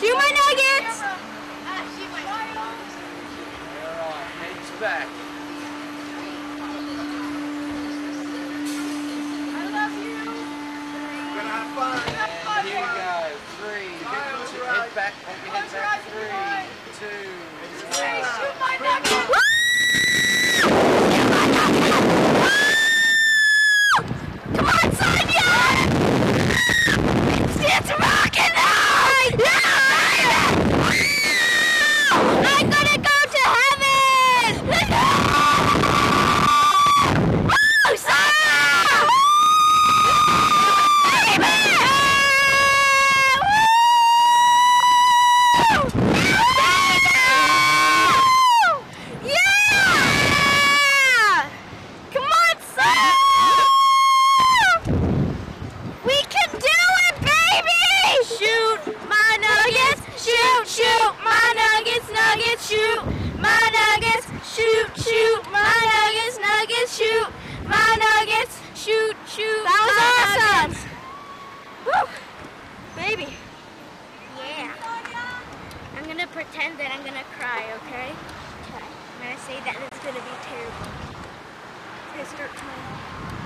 Shoot my nuggets! Alright, heads back. I love you. Gonna have fun. And here we go. 3. Head back. Hold your head back. 3, 2, 1. Shoot my nuggets. Come on, Sonia! It's rocking out! Yeah! I'm gonna go to heaven! Oh, Sonia! Baby! Yeah! Come on, Sonia! We can do it, baby! Shoot my nuggets, shoot my nuggets, nuggets, shoot my nuggets, shoot my nuggets, nuggets, shoot my nuggets, shoot. That was awesome! Woo! Baby. Yeah. I'm gonna pretend that I'm gonna cry, okay? Okay. I'm gonna say that it's gonna be terrible. Okay, start crying.